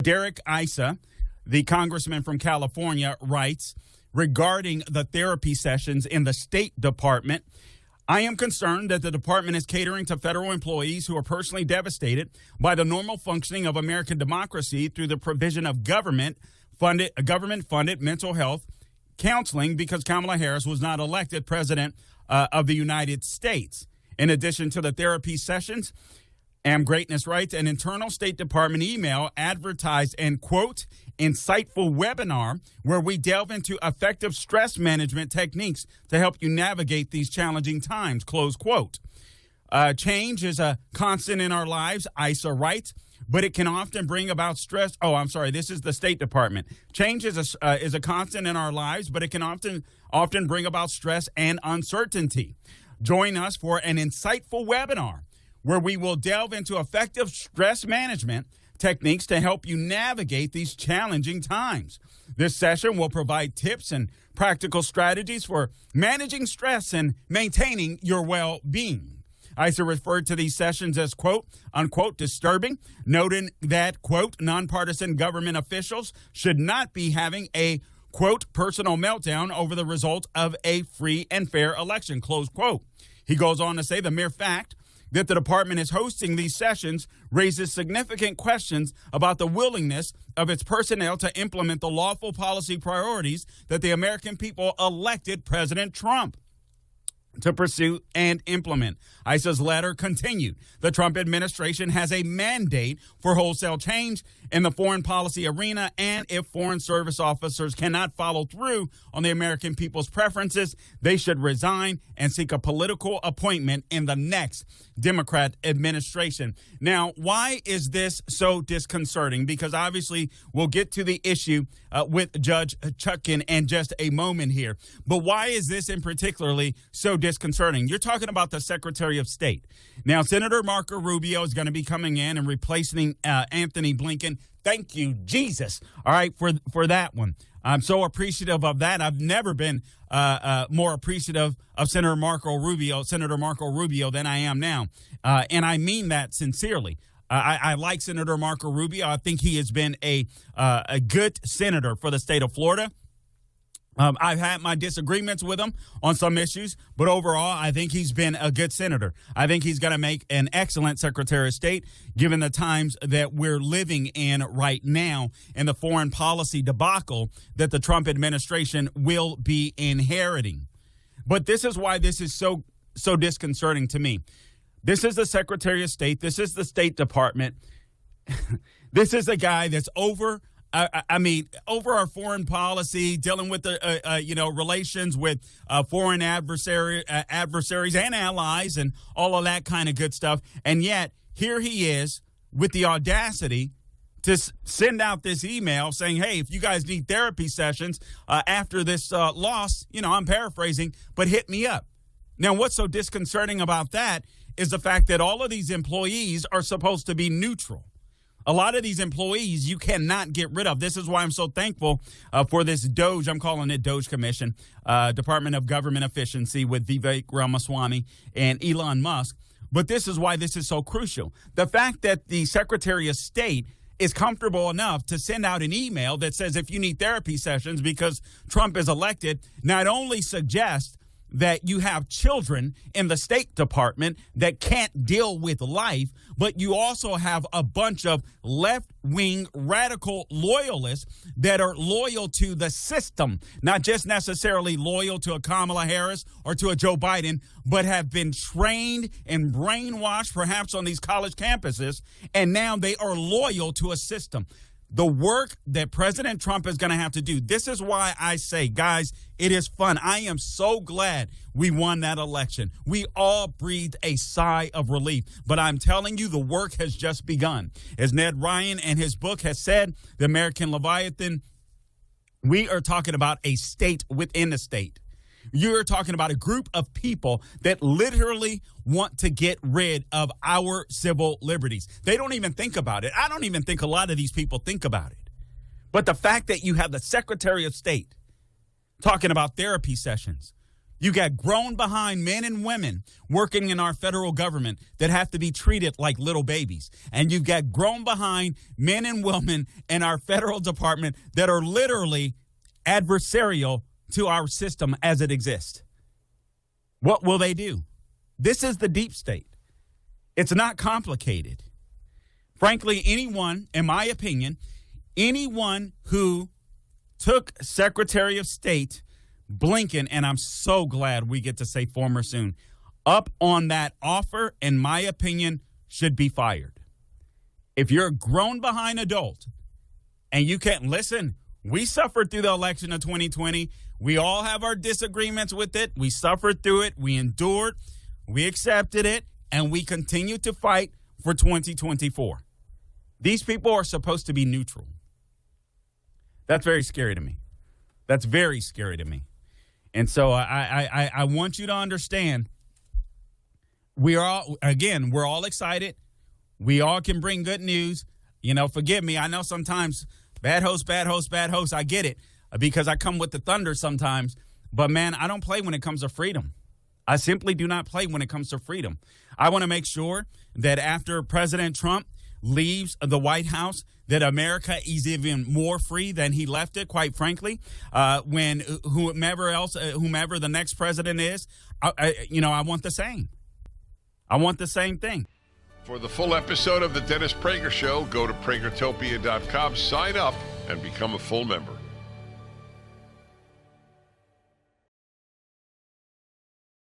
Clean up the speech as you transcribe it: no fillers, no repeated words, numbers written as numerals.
Derek Issa, the congressman from California, writes regarding the therapy sessions in the State Department. I am concerned that the department is catering to federal employees who are personally devastated by the normal functioning of American democracy through the provision of government-funded mental health counseling because Kamala Harris was not elected president of the United States. In addition to the therapy sessions, Am Greatness writes, an internal State Department email advertised an, quote, insightful webinar where we delve into effective stress management techniques to help you navigate these challenging times, close quote. Change is a constant in our lives, Issa writes, but it can often bring about stress. Oh, I'm sorry. This is the State Department. Change is a constant in our lives, but it can often bring about stress and uncertainty. Join us for an insightful webinar where we will delve into effective stress management techniques to help you navigate these challenging times. This session will provide tips and practical strategies for managing stress and maintaining your well-being. Issa referred to these sessions as, quote, unquote, disturbing, noting that, quote, nonpartisan government officials should not be having a, quote, personal meltdown over the result of a free and fair election, close quote. He goes on to say the mere fact that the department is hosting these sessions raises significant questions about the willingness of its personnel to implement the lawful policy priorities that the American people elected President Trump to pursue and implement. Issa's letter continued. The Trump administration has a mandate for wholesale change in the foreign policy arena, and if foreign service officers cannot follow through on the American people's preferences, they should resign and seek a political appointment in the next Democrat administration. Now, why is this so disconcerting? Because obviously we'll get to the issue with Judge Chutkan in just a moment here. But why is this in particularly so disconcerting? You're talking about the Secretary of State. Now, Senator Marco Rubio is going to be coming in and replacing Anthony Blinken. Thank you, Jesus. All right, for that one. I'm so appreciative of that. I've never been more appreciative of Senator Marco Rubio than I am now. And I mean that sincerely. I like Senator Marco Rubio. I think he has been a good senator for the state of Florida. I've had my disagreements with him on some issues, but overall, I think he's been a good senator. I think he's going to make an excellent Secretary of State, given the times that we're living in right now and the foreign policy debacle that the Trump administration will be inheriting. But this is why this is so disconcerting to me. This is the Secretary of State. This is the State Department. This is a guy that's over our foreign policy, dealing with the, relations with foreign adversaries and allies and all of that kind of good stuff. And yet here he is with the audacity to send out this email saying, hey, if you guys need therapy sessions after this loss, I'm paraphrasing, but hit me up. Now, what's so disconcerting about that is the fact that all of these employees are supposed to be neutral. A lot of these employees you cannot get rid of. This is why I'm so thankful for this DOGE, I'm calling it DOGE Commission, Department of Government Efficiency with Vivek Ramaswamy and Elon Musk. But this is why this is so crucial. The fact that the Secretary of State is comfortable enough to send out an email that says if you need therapy sessions because Trump is elected, not only suggests that you have children in the State Department that can't deal with life, but you also have a bunch of left-wing radical loyalists that are loyal to the system, not just necessarily loyal to a Kamala Harris or to a Joe Biden, but have been trained and brainwashed perhaps on these college campuses, and now they are loyal to a system. The work that President Trump is going to have to do. This is why I say, guys, it is fun. I am so glad we won that election. We all breathed a sigh of relief. But I'm telling you, the work has just begun. As Ned Ryan and his book has said, The American Leviathan, we are talking about a state within a state. You're talking about a group of people that literally want to get rid of our civil liberties. They don't even think about it. I don't even think a lot of these people think about it. But the fact that you have the Secretary of State talking about therapy sessions, You got grown behind men and women working in our federal government that have to be treated like little babies. And you've got grown behind men and women in our federal department that are literally adversarial to our system as it exists. What will they do? This is the deep state. It's not complicated. Frankly, anyone, in my opinion, anyone who took Secretary of State Blinken, and I'm so glad we get to say former soon, up on that offer, in my opinion, should be fired. If you're a grown behind adult and you can't listen, we suffered through the election of 2020. We all have our disagreements with it. We suffered through it. We endured. We accepted it. And we continue to fight for 2024. These people are supposed to be neutral. That's very scary to me. That's very scary to me. And so I want you to understand, we're all excited. We all can bring good news. Forgive me. I know sometimes bad host. I get it because I come with the thunder sometimes. But, man, I don't play when it comes to freedom. I simply do not play when it comes to freedom. I want to make sure that after President Trump leaves the White House, that America is even more free than he left it, quite frankly. When whomever the next president is, I want the same. I want the same thing. For the full episode of The Dennis Prager Show, go to pragertopia.com, sign up, and become a full member.